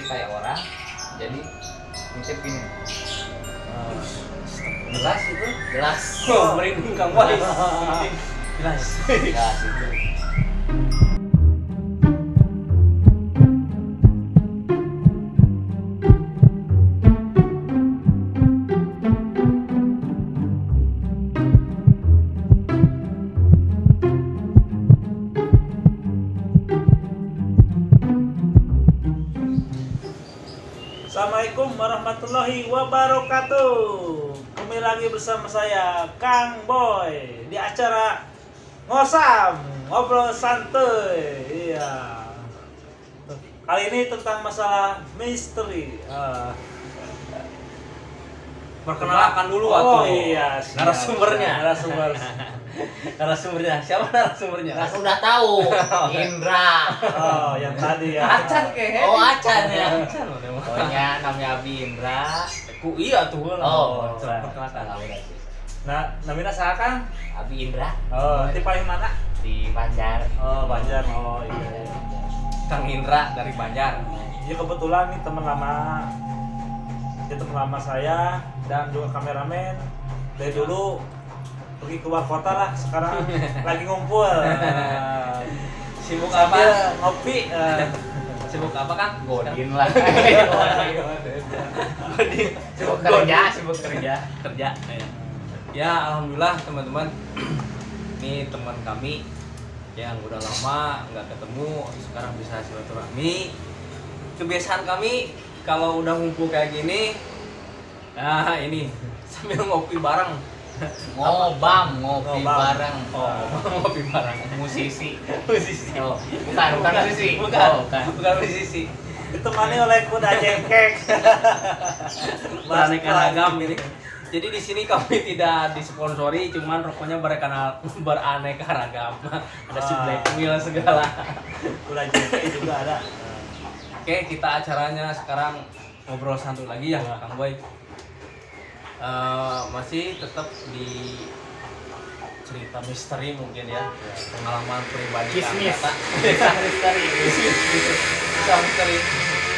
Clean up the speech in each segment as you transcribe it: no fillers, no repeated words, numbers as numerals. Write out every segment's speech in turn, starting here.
jadi kayak orang, jadi ngintip gini. Jelas itu? Jelas. Oh, merinding Kang Boy. Jelas. Jelas itu. Assalamualaikum warahmatullahi wabarakatuh. Kembali lagi bersama saya Kang Boy di acara Ngosam, ngobrol santuy. Iya. Kali ini tentang masalah misteri. Perkenalkan dulu Oh iya, siap, narasumbernya. Narasumbernya. Siapa narasumbernya? Nah, sudah tahu. Indra. Oh, yang tadi ya. Acan kayaknya. Oh, Acan ya. Acan mana? Pokoknya namanya Abi Indra. Iya tuh. Oh, perkenalkan. Nah, namanya saya Kang. Abi Indra Oh, di paling mana? di Banjar. Oh, Banjar. Oh, iya. Kang Indra dari Banjar. Ya kebetulan nih teman lama. Dia teman lama saya dan juga kameramen. Dari dulu pergi keluar kota lah, sekarang lagi ngumpul. Sibuk Sambil apa? ngopi. Sibuk apa Kang? Godin lah. Godin. Sibuk kerja. Kerja. Ya alhamdulillah teman-teman. Ini teman kami yang udah lama nggak ketemu, sekarang bisa silaturahmi. Kebiasaan kami kalau udah ngumpul kayak gini, nah ini sambil ngopi bareng. Ngopi Ngobam. bareng. Oh, ngopi bareng. Musisi. Musisi. Oh, bukan musisi. Bukan, Oh, bukan. bukan musisi. Ditemani oleh kuda jengkek. Beraneka ragam ini. Jadi di sini kami tidak disponsori, cuman rokoknya beraneka ragam. Ada si Black Wheel segala. Kuda jengkek juga ada. Oke, kita acaranya sekarang ngobrol santuy lagi ya, Kang Boy. Masih tetap di cerita misteri mungkin ya, pengalaman pribadi Kismis. misteri. Kisah misteri.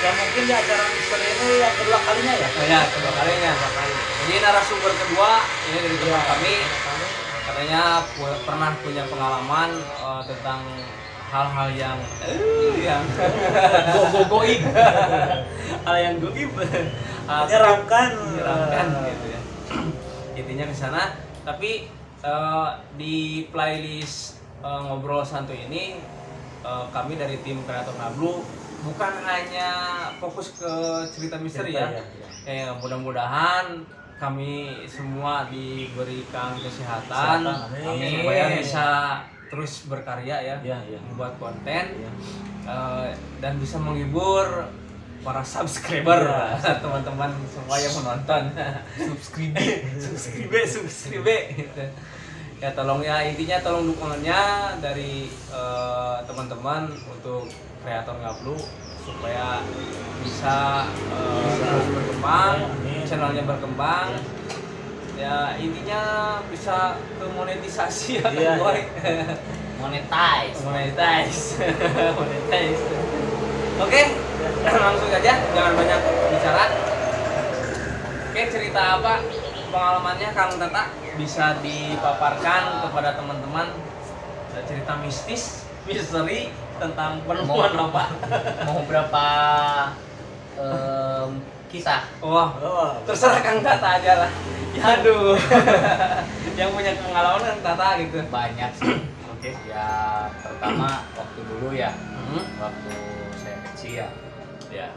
Ya mungkin di acara misteri ini yang kedua kalinya ya. Oh ya, kedua kalinya. Jadi narasumber kedua ini dari teman kami, katanya pernah punya pengalaman tentang hal-hal yang goib, hal yang goib, Menyeramkan gitu ya. Intinya ke sana. Tapi di playlist ngobrol santuy ini kami dari tim Kreator Nablu bukan hanya fokus ke cerita misteri ya. Mudah-mudahan kami semua diberikan kesehatan, Amin. supaya bisa terus berkarya ya, Iya. membuat konten dan bisa menghibur para subscriber, teman-teman semua yang menonton. subscribe gitu. Ya tolong ya, intinya tolong dukungannya dari teman-teman untuk Kreator Ngablu supaya bisa terus berkembang, channelnya berkembang. Ya intinya bisa ke monetisasi ya, Iya. Boy. Monetize. Oke, langsung aja, jangan banyak bicara. Oke, cerita apa pengalamannya Kang Tata bisa dipaparkan kepada teman-teman, cerita mistis, misteri tentang penemuan apa? Mau berapa kisah? Wah, Oh, terserah Kang Tata aja lah. Aduh, yang punya pengalaman Kang Tata gitu. Banyak sih. Oke. Ya pertama waktu dulu ya, waktu saya kecil Ya.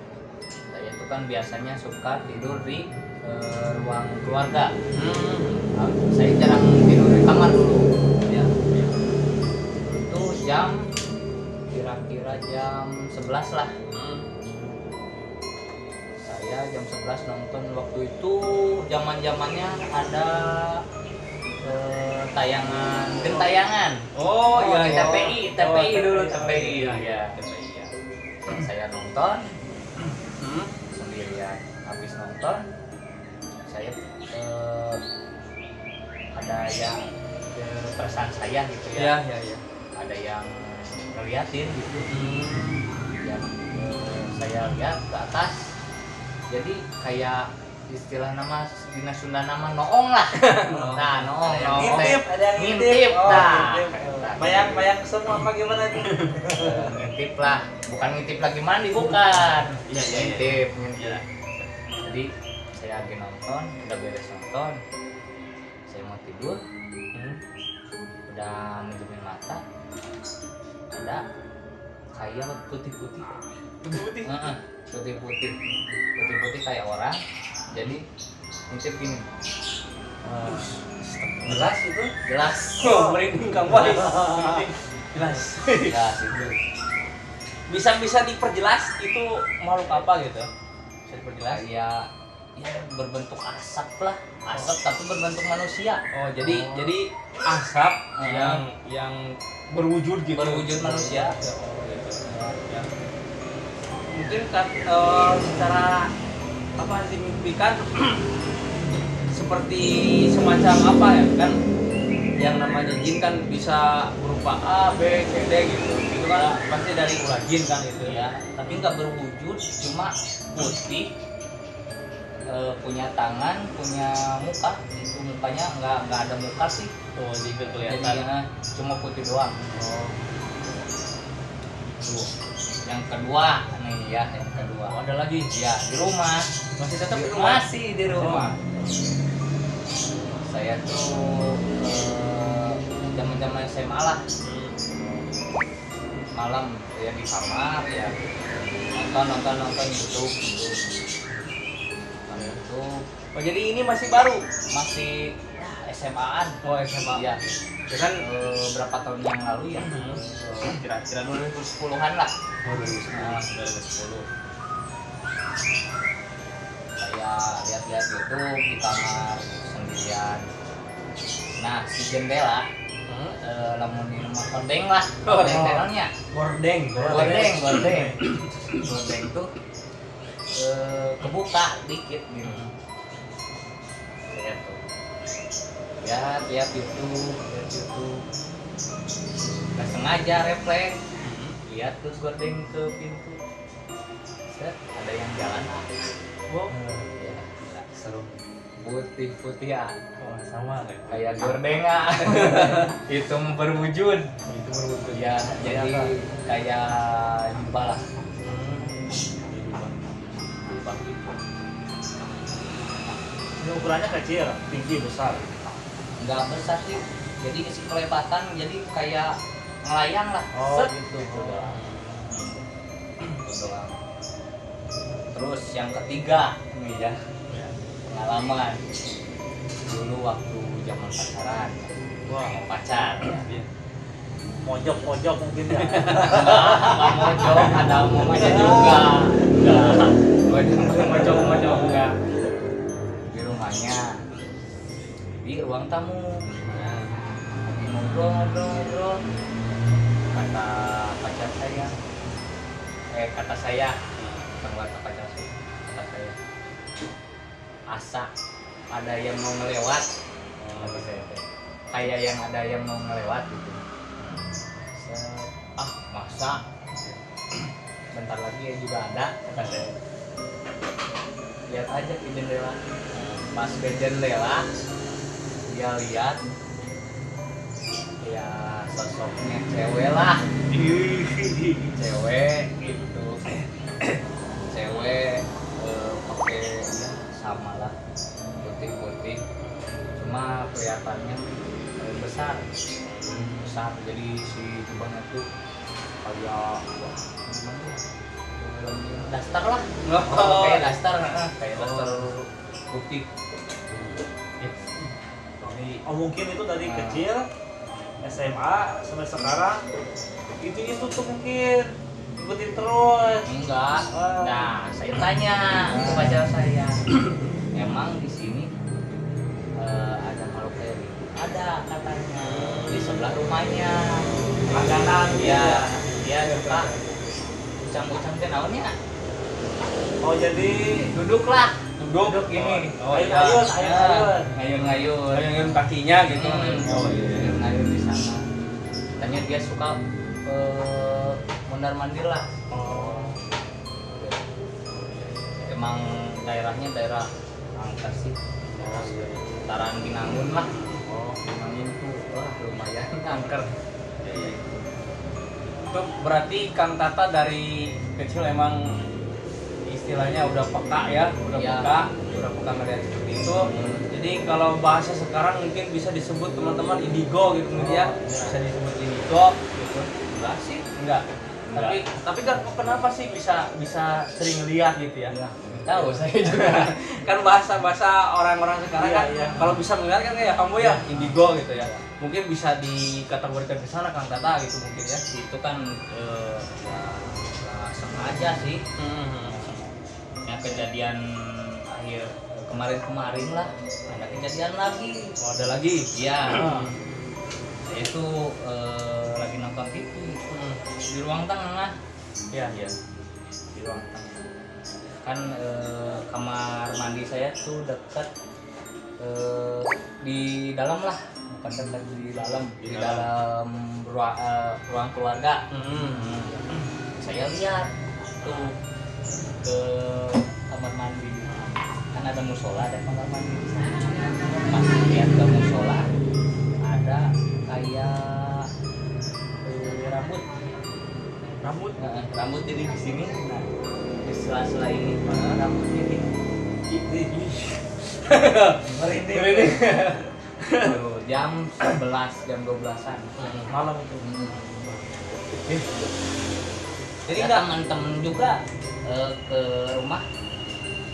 saya itu kan biasanya suka tidur di ruang keluarga. Saya jarang tidur di kamar dulu. Ya. Itu kira-kira jam 11 lah. Saya jam 11 nonton, waktu itu zaman-zamannya ada gentayangan. Oh iya, di iya. TPI dulu, TPI. Iya, Ya. TPI ya. Saya nonton sendirian. Habis nonton saya ada yang perasaan saya gitu Iya, ya. iya, iya. Ada yang ngeliatin gitu. Yang saya lihat ke atas, jadi kayak istilah nama dina Sunda nama noong lah. Nah, noong. Ngintip, ada yang Ngintip. Oh, Nah, ngintip. Bayang semua apa gimana itu? ngintip lah, bukan ngintip lagi mandi, bukan. Iya, iya, Ngintip, iya. ngintip. Jadi saya lagi nonton, udah beres nonton, saya mau tidur, udah menjamin mata, ada kayak putih-putih. Putih-putih. Heeh, putih-putih kayak orang, jadi ngintip gini. Jelas itu. Jelas. Oh, merinding Kang Boy. Jelas. Jelas itu. Bisa diperjelas itu makhluk apa gitu? Bisa diperjelas? Ya berbentuk asap lah, asap tapi berbentuk manusia. Oh, jadi asap yang berwujud gitu. Berwujud manusia. Oh, gitu. Ya. Mungkin kan secara apa dimimpikan seperti semacam apa ya kan, yang namanya jin kan bisa berupa A, B, C, D gitu. Itu kan pasti dari ulah jin kan gitu Ya, tapi nggak berwujud, cuma putih, punya tangan, punya muka. Itu mukanya nggak ada muka sih. Oh, jadi Jadi kelihatan. cuma putih doang. Oh, Tuh. Yang kedua nih ya, yang kedua. oh, ada lagi. Ya, di rumah. Masih tetap di rumah. Masih di rumah. Saya tuh zaman-zaman SMA lah. Malam ya di kamar ya nonton YouTube gitu. Nonton YouTube. Oh, jadi ini masih baru. Masih ya, SMA-an. Oh, SMA. Iya. Ya kan Berapa tahun yang lalu ya? kira-kira 2010-an lah. Oh, 2010. Saya lihat-lihat YouTube di kamar sendirian. Nah, si jendela lamun di rumah gordeng lah. Gordeng tenonnya. Gordeng. Gordeng tuh kebuka dikit gitu. Saya tuh lihat YouTube. Gak sengaja refleks lihat terus gordeng ke pintu. Set, ada yang jalan. Oh, Ya, gila. seru. Putih ya, Oh, sama kayak. kayak gordenga. Itu berwujud. Itu berwujud. Ya, jadi kayak jubah lah. Jubah gitu. Ini ukurannya kecil, tinggi, besar. Nggak besar sih, jadi isi kelebatan, jadi kayak melayang lah. Oh, Set. gitu. Itu doang. Itu doang. Terus yang ketiga nih ya, pengalaman dulu waktu zaman pacaran. Wah, Mau pacar ya. Iya. mojok mungkin ya. Nggak mojok, ada omongannya juga. Enggak mojok enggak. Di rumahnya, di ruang tamu. Lagi ngobrol. Kata pacar saya, kata saya, bukan kata pacar saya, kata saya, asa ada yang mau ngelewat, kata saya teh. Kayak yang ada yang mau ngelewat gitu. Masa bentar lagi ya juga ada, kata saya. Lihat aja ke jendela. Pas ke jendela dia lihat ya sosoknya cewek lah, cewek gitu, cewek pakai ya sama lah, putih cuma kelihatannya besar, jadi si jubahnya tuh kayak wah gimana ya, daster lah. Kayak daster, kayak daster putih. Oh, mungkin itu dari kecil SMA sampai sekarang itu tuh mungkin ikutin terus. Enggak. Nah, saya tanya ke pacar saya, emang di sini ada makhluk kayak gitu? Ada katanya di sebelah rumahnya. Langganan Ya, dia suka ucang-ucang teh naonnya. Oh, jadi Duduklah. Duduk ini. Oh, Ayun. Ngayun-ngayun. Ayun kakinya gitu. Oh, iya. Ngayun di sana. Tanya dia suka mondar mandir lah. Oh. emang daerahnya daerah angker sih, daerah sekitaran Binangun lah. Oh, Binangun tuh wah lumayan angker. ya, ya. Itu berarti Kang Tata dari kecil emang istilahnya udah peka ya, udah Iya. peka ngeliat seperti itu. Jadi kalau bahasa sekarang mungkin bisa disebut teman-teman indigo gitu mungkin ya, bisa disebut indigo gitu. Enggak sih. Enggak. Enggak. Tapi kan kenapa sih bisa sering lihat gitu ya? Ya, tahu saya juga. Kan bahasa orang-orang sekarang Iya, kan iya. kalau bisa melihat kan ya kamu ya indigo gitu ya. Mungkin bisa dikategorikan ke sana Kang Tata gitu mungkin ya. Itu kan ya nggak sengaja sih. Ya kejadian akhir kemarin lah ada kejadian lagi. Oh, ada lagi. Iya. Itu lagi nonton TV di ruang tengah. Iya, iya. Di ruang tengah. Kan kamar mandi saya tuh dekat di dalam lah, bukan dekat di dalam, Di di dalam. dalam ruang keluarga. Saya lihat tuh ke kamar mandi, kan ada musola, ada kamar mandi di sana. Pas lihat ke musola ada kayak rambut rambut jadi di sini, nah di sela-sela ini rambut jadi merinding. Tuh, jam 11, jam 12-an Malam itu. Jadi ya, enggak teman-teman juga ke rumah,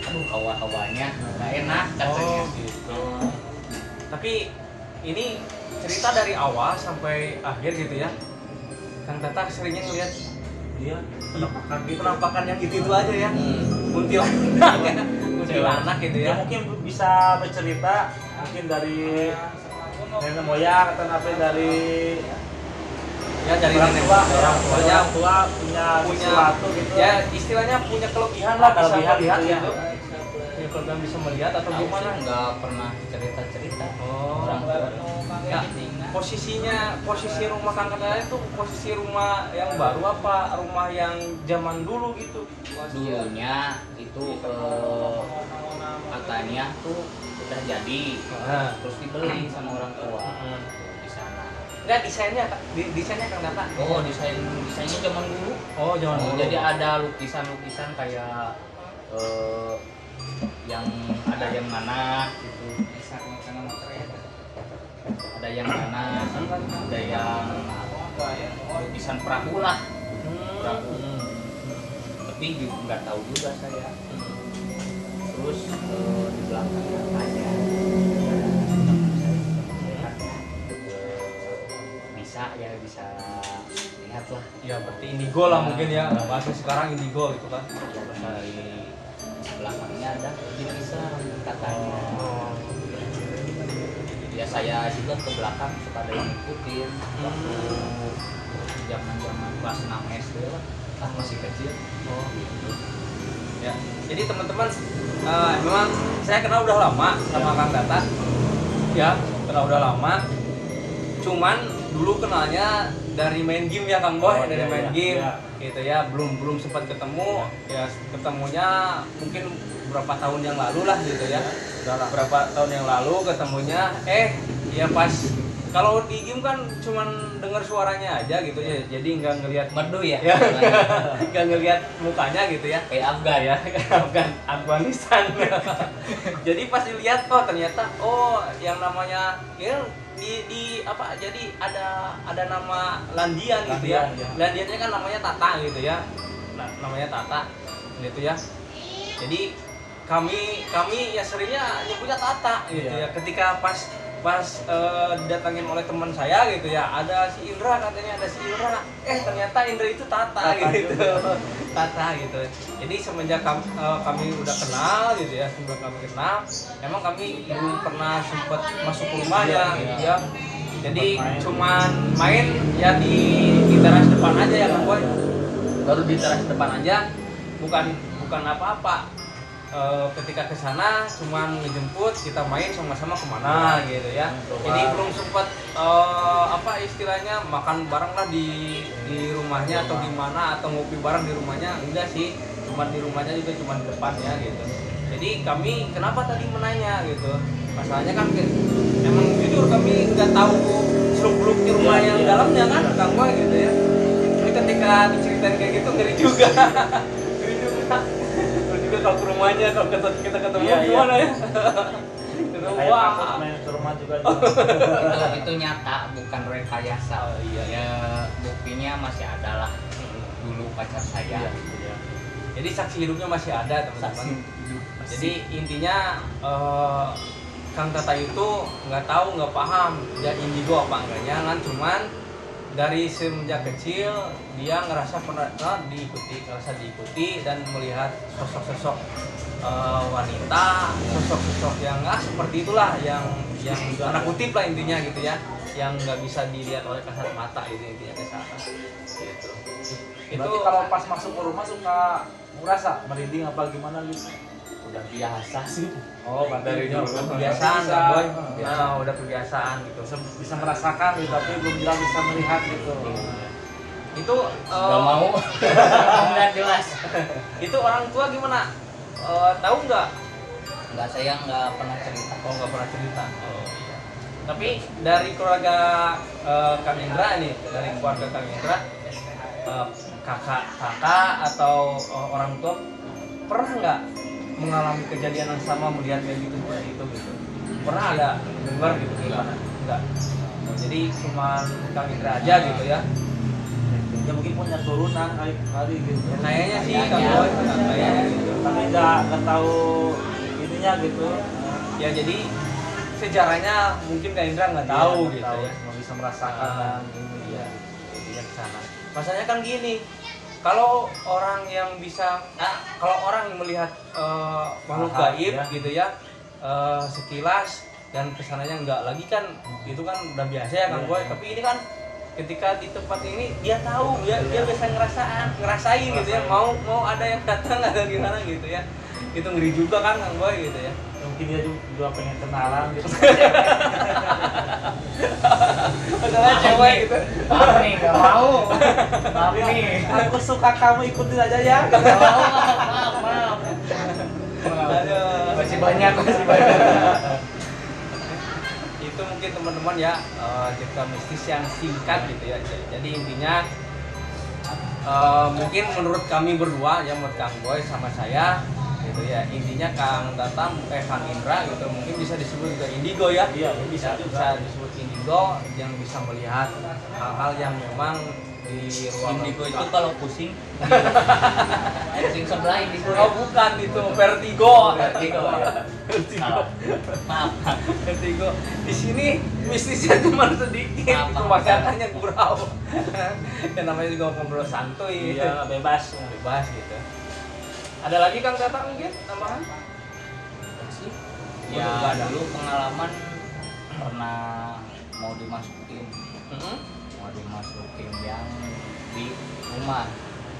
aduh hawa-hawanya nggak enak katanya. Oh, gitu. Tapi ini cerita dari awal sampai akhir gitu ya. Kang Tata seringnya ngeliat Iya, penampakan gitu. penampakan yang itu aja ya. Hmm. Kuntilanak ya. Kuntilanak gitu Ya ya. mungkin bisa bercerita mungkin dari nenek moyang atau apa dari Ya dari orang nenek tua, moyang orang tua punya sesuatu gitu. ya istilahnya punya kelebihan lah, bisa Kelebihan melihat gitu ya. gitu. Ya kelebihan bisa melihat atau Tahu gimana? sih nggak pernah cerita-cerita Oh. orang tua. Ya, posisi rumah Kang Tata itu posisi rumah yang baru apa rumah yang zaman dulu gitu? Dulunya itu katanya tuh udah jadi, Nah. terus dibeli sama orang tua di sana. Enggak desainnya Kang Tata. Oh, desainnya zaman dulu. Oh, zaman Oh, dulu. jadi ada lukisan-lukisan kayak yang ada yang mana gitu. Ada yang mana, ada yang lukisan perahu lah. Perahu. Tapi juga nggak tahu juga saya. Terus di belakangnya ada bisa lihat lah. Ya berarti indigo lah mungkin ya. Bahasa sekarang indigo gitu kan. Ya, di belakangnya ada bisa katanya. Ya saya juga ke belakang suka ada yang ngikutin waktu zaman kelas 6 SD lah, kan masih kecil. Oh gitu. Ya, jadi teman-teman memang saya kenal udah lama sama Kang Tata. Ya, kenal udah lama. Cuman dulu kenalnya dari main game ya Kang Boy, Oh, dari iya, main iya, game. iya. Gitu ya, belum sempat ketemu. Ya, ketemunya mungkin berapa tahun yang lalu lah gitu ya. Berapa tahun yang lalu ketemunya ya pas kalau di game kan cuman dengar suaranya aja gitu ya. Jadi nggak ngelihat Merdu ya, ya nggak ngelihat mukanya gitu ya, kayak Afgan ya Afghanistan. Jadi pas dilihat ternyata yang namanya ya di apa, jadi ada nama Landian gitu ya. Landian, ya. Landiannya kan namanya Tata gitu ya. Nah, namanya Tata gitu ya. Jadi kami ya seringnya nyebutnya Tata gitu Iya. ya. Ketika pas didatangin oleh teman saya gitu ya, ada si Indra, katanya ada si Indra, ternyata Indra itu Tata gitu. Tata gitu. Jadi semenjak kami udah kenal gitu ya, semenjak kami kenal, emang kami belum pernah sempat masuk ke rumahnya gitu ya. Jadi cuman main ya di teras depan aja ya Kang Boy. Baru di teras depan aja, bukan apa-apa. Ketika ke sana cuman ngejemput, kita main sama-sama kemana gitu ya. Jadi belum sempat apa istilahnya makan bareng lah di rumahnya atau gimana, atau ngopi bareng di rumahnya, enggak sih. cuman di rumahnya juga cuman di depannya gitu. Jadi kami kenapa tadi menanya gitu, masalahnya kan emang jujur kami nggak tahu seluk-beluknya rumah yang dalamnya kan Kang Boy gitu ya. Jadi ketika diceritain kayak gitu ngeri juga. Ngeri juga. Terus juga kalau ke rumahnya kalau kita ketemu gimana ya? Kayak takut main ke rumah juga. Itu nyata, bukan rekayasa. Oh, iya. Ya buktinya masih ada lah. Dulu pacar saya. Iya. Jadi saksi hidupnya masih ada teman-teman. Saksi hidup. Jadi intinya Kang Tata itu nggak tahu, nggak paham dia indigo apa enggaknya kan, cuman dari semenjak kecil dia ngerasa pernah diikuti dan melihat sosok-sosok wanita, sosok-sosok yang seperti itulah yang tanda kutip lah intinya gitu ya, yang nggak bisa dilihat oleh kasat mata itu intinya ke sana gitu. Berarti kalau pas masuk ke rumah suka merasa merinding apa gimana gitu? Udah biasa sih. Oh, dari dulu udah kebiasaan bisa. Kang Boy. Nah, udah kebiasaan gitu. Bisa merasakan gitu, tapi belum bilang bisa melihat gitu. Itu Gak mau. Nggak jelas. itu orang tua gimana? Tahu nggak? Nggak, saya nggak pernah cerita. Oh, nggak pernah cerita. Oh iya. Tapi dari keluarga Kang Indra ini, dari keluarga Kang Indra, kakak atau orang tua pernah nggak mengalami kejadian yang sama, melihat kayak gitu seperti itu gitu? Pernah ada dengar gitu? Enggak. Jadi cuma Kang Indra aja gitu ya? Ya mungkin punya turunan kali gitu. Ya, kayaknya sih Kang Boy, kayaknya gitu. Tapi nggak tahu ininya gitu. Ya jadi sejarahnya mungkin Kang Indra nggak tahu Iya, gitu tahu, ya. nggak bisa merasakan ini Iya, ya. jadi yang sana. Masalahnya kan gini, kalau orang yang bisa, kalau orang yang melihat makhluk Hal-hal, gaib ya. gitu ya, sekilas dan kesananya enggak lagi kan, itu kan udah biasa ya Kang Iya, Boy. iya. Tapi ini kan ketika di tempat ini dia tahu, dia bisa ngerasain gitu ya, mau ada yang datang atau gimana gitu ya. Itu ngeri juga kan Kang Boy gitu ya. Mungkin dia juga pengen kenalan gitu. Masalah cewek gitu. Maaf nih, nggak mau. Maaf nih. Aku suka kamu, ikutin aja ya. Nggak mau. Maaf. Aduh. Masih banyak. Itu mungkin teman-teman ya, cerita mistis yang singkat gitu ya. Jadi intinya mungkin menurut kami berdua ya, menurut Kang Boy sama saya gitu ya, intinya Kang Indra gitu mungkin bisa disebut juga indigo ya. Iya, bisa disebut indigo yang bisa melihat hal-hal yang memang di ruang Indigo itu kalau pusing. Pusing sebelah indigo. oh bukan, itu vertigo. Vertigo, ya. Vertigo. Maaf. Vertigo. Di sini mistisnya cuma sedikit, Maaf. kebanyakannya gurau. Yang namanya juga ngobrol santuy. Iya, bebas. Bebas gitu. Ada lagi Kang Tata mungkin tambahan? Ya Nggak ada. dulu pengalaman pernah mau dimasukin yang di rumah,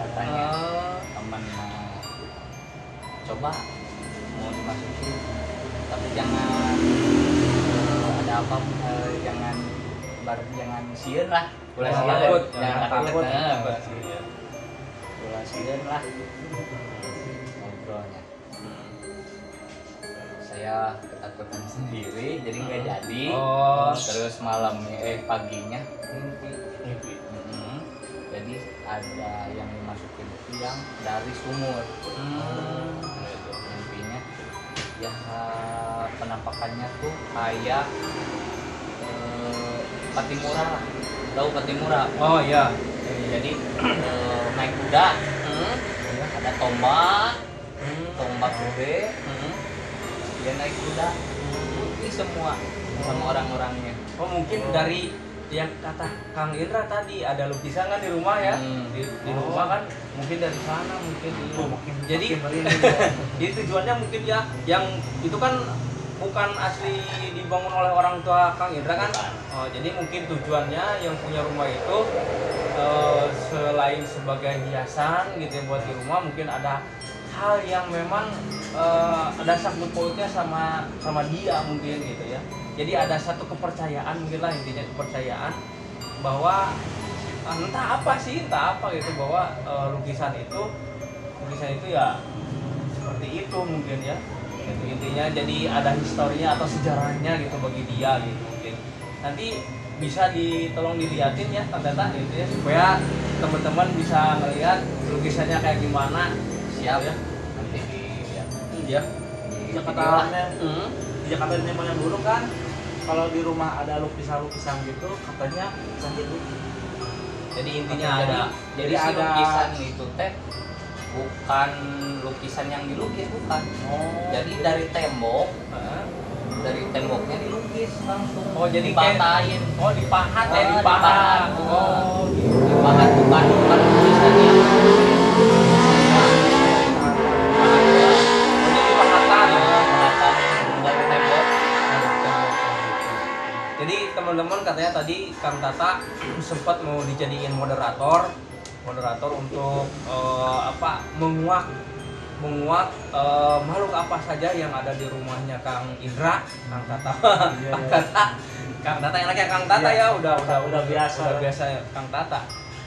katanya teman coba mau dimasukin, tapi jangan ada apa, jangan sieun lah, ulah sieun, takut, jangan takut. takut, ulah sieun lah ngobrolnya. Saya ketakutan sendiri, jadi nggak jadi. Terus malamnya paginya mimpi. Jadi ada yang dimasukin itu yang dari sumur. Gitu. Mimpinya ya penampakannya tuh kayak Patimura lah. Tahu Patimura? Oh iya. Jadi naik kuda, ada tombak gede. Dia naik kuda, putih semua sama orang-orangnya. Oh mungkin dari yang kata Kang Indra tadi ada lukisan kan di rumah ya, di rumah kan mungkin dari sana mungkin. Jadi jadi tujuannya mungkin ya yang itu kan bukan asli dibangun oleh orang tua Kang Indra kan. Oh, jadi mungkin tujuannya yang punya rumah itu selain sebagai hiasan gitu ya buat di rumah, mungkin ada hal yang memang ada sangkut pautnya sama dia mungkin gitu ya. Jadi ada satu kepercayaan mungkin lah, intinya kepercayaan bahwa entah apa gitu, bahwa lukisan itu lukisan itu ya seperti itu mungkin ya. Itu intinya, jadi ada historinya atau sejarahnya gitu bagi dia gitu mungkin. Nanti bisa tolong dilihatin ya Kang Tata gitu ya, supaya teman-teman bisa melihat lukisannya kayak gimana. Siap ya. nanti dilihat Ya. di Di video lah. Jakarta di Jakarta ini yang dulu kan kalau di rumah ada lukisan-lukisan gitu katanya bisa hidup. Jadi intinya Jadi- ada. jadi Jadi si ada- lukisan itu teh bukan lukisan yang dilukis, bukan. Jadi dari tembok, dari temboknya dilukis langsung. Oh, jadi kayak- dipatain. Oh, dipahat ya, Oh, dipahat. dipahat. Oh, gitu. Dipahat, bukan lukisannya. Oh, jadi pahatan. Pahatan dari tembok. Jadi teman-teman katanya tadi Kang Tata sempat mau dijadiin moderator untuk menguak makhluk apa saja yang ada di rumahnya Kang Indra, Kang Tata. Iya, Kang iya. Tata. Kang Tata enaknya Kang Tata Iya, ya, udah biasa. Udah biasa ya, Kang Tata.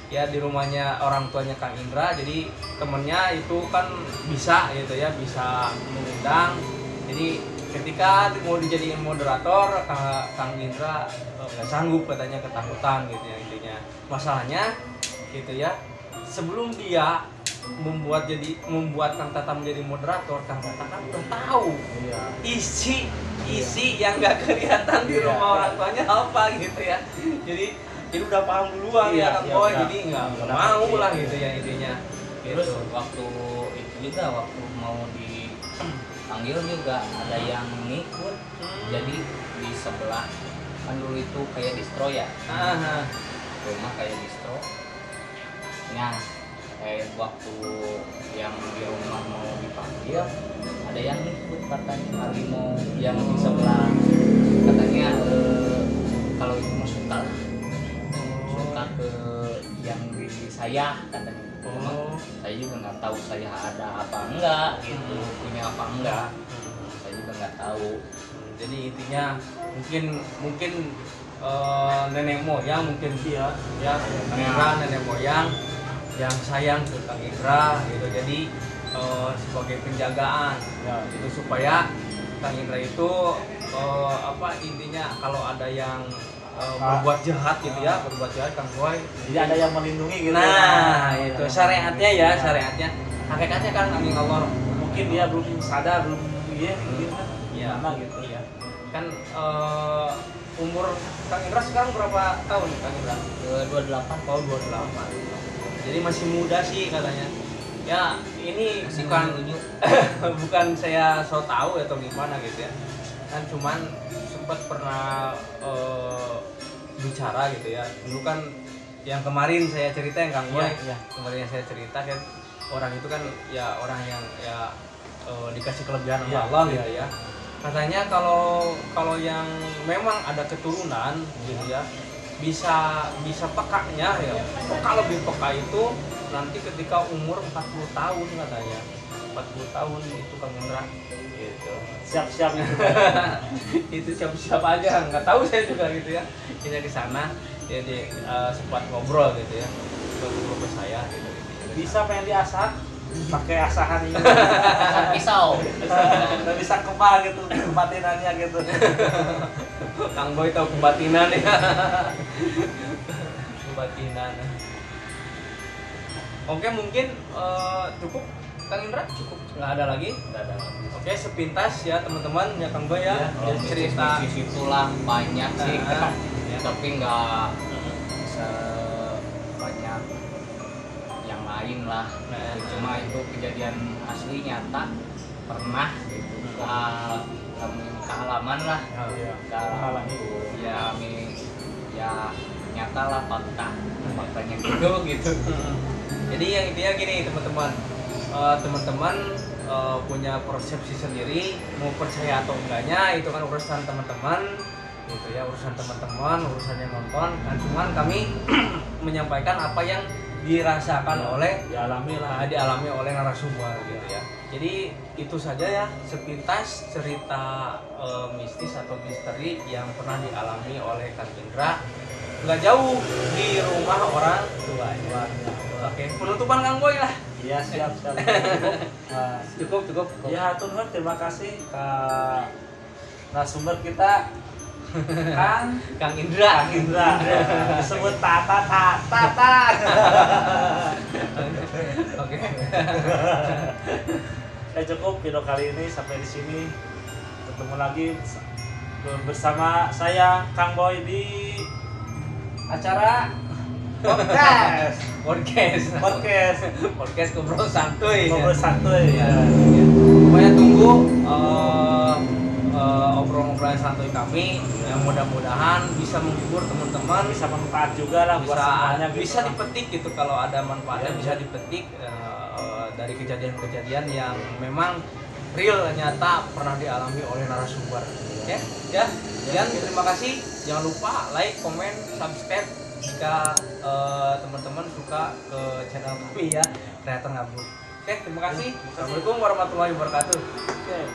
Ya di rumahnya orang tuanya Kang Indra, jadi temennya itu kan bisa gitu ya, bisa mengundang. Jadi ketika mau dijadiin moderator, Kang Indra nggak sanggup katanya, ketakutan gitu ya intinya. Masalahnya gitu ya, sebelum dia membuat Kang Tata menjadi moderator, Kang Tata kan udah tahu Iya. isi yang nggak kelihatan di Iya. rumah orang tuanya apa gitu ya. Jadi udah paham duluan Iya, ya Kang iya, Boy, udah. jadi nggak Udah mau pasti. lah gitu ya intinya. Terus Gitu. waktu itu juga, waktu mau dipanggil juga ada yang ngikut. Jadi di sebelah kan dulu itu kayak distro ya, Ah, rumah kayak distro. Nah, waktu yang di rumah mau dipanggil, ada yang ngikut katanya, harimau yang di sebelah. Katanya kalau itu mah suka lah, suka ke yang di saya katanya. Cuma saya juga nggak tahu saya ada apa enggak gitu, punya apa enggak, saya juga nggak tahu. Jadi intinya mungkin nenek moyang mungkin Iya. ya Kang Indra, nenek moyang yang sayang ke Kang Indra gitu. Jadi sebagai penjagaan Ya. itu supaya Kang Indra itu intinya kalau ada yang berbuat jahat gitu ya, berbuat jahat Kang Boy. Jadi ada yang melindungi gitu. Nah, Ada itu yang syariatnya ya, melindungi. syariatnya. Hakikatnya kan Kang Allah. Mungkin dia belum sadar, belum mungkin kan. Iya. Gimana gitu. Iya. Kan umur Kang Indra sekarang berapa tahun Kang Indra? Ke 28 Oh, 28. Jadi masih muda sih katanya. Ya, ini masih bukan unyu-unyu. bukan saya so tahu atau gimana gitu ya. Kan cuman sempat pernah bicara gitu ya. Dulu kan yang kemarin saya cerita yang Kang Boy, Iya, iya. kemarin yang saya cerita kan orang itu kan ya orang yang ya dikasih kelebihan sama Iya, Allah iya, gitu ya. Katanya kalau yang memang ada keturunan gitu ya, bisa pekanya ya. Peka lebih peka itu nanti ketika umur 40 tahun katanya. 40 tahun itu Kang Indra gitu. Siap-siap gitu. Itu siap-siap aja, nggak tahu saya juga gitu ya. Kita ke sana jadi sempat ngobrol gitu ya. Sempat ngobrol ke saya gitu. Bisa pengen diasah pakai asahan ini. Asal pisau. Nggak bisa kebal gitu kebatinannya gitu. Kang Boy tahu kebatinan ya. Kebatinan. Oke, mungkin cukup Kang Indra? Cukup. Nggak ada lagi? Nggak ada. Oke, sepintas ya teman-teman ya Kang Boy ya. Iya, Jadi cerita Di situlah banyak sih, Nah, ya, tapi nggak sebanyak yang lain lah. Nah. Cuma itu kejadian asli nyata, pernah gitu. Kami kehalaman lah, Iya. kehalaman ya kami ya nyata lah faktanya gitu. Jadi yang intinya gini teman-teman, teman-teman punya persepsi sendiri, mau percaya atau enggaknya itu kan urusan teman-teman, gitu ya, urusan teman-teman, urusan yang nonton. Kan cuman kami menyampaikan apa yang dirasakan oleh dialami oleh narasumber gitu ya. Jadi itu saja ya sepintas cerita mistis atau misteri yang pernah dialami oleh Kang Indra. Nggak jauh di rumah orang tuanya. Oke, penutupan Kang Boy lah. Iya, siap. Cukup. Nah, Cukup. ya hatur nuhun, terima kasih ke narasumber kita Kang Kang Indra. disebut Tata. Oke. Ya cukup video kali ini sampai di sini. Ketemu lagi bersama saya Kang Boy di acara podcast ngobrol santuy. ngobrol santuy. Ya. Pokoknya tunggu obrolan santuy kami yang mudah-mudahan bisa menghibur teman-teman, Bisa bermanfaat juga lah buat semuanya gitu. bisa dipetik gitu. Kalau ada manfaatnya bisa dipetik dari kejadian-kejadian yang memang real, nyata, pernah dialami oleh narasumber. Oke, ya. Dan terima kasih. Jangan lupa like, komen, subscribe jika teman-teman suka ke channel kami ya, Kreator Ngabur. Oke, terima kasih. Assalamualaikum warahmatullahi wabarakatuh. Oke.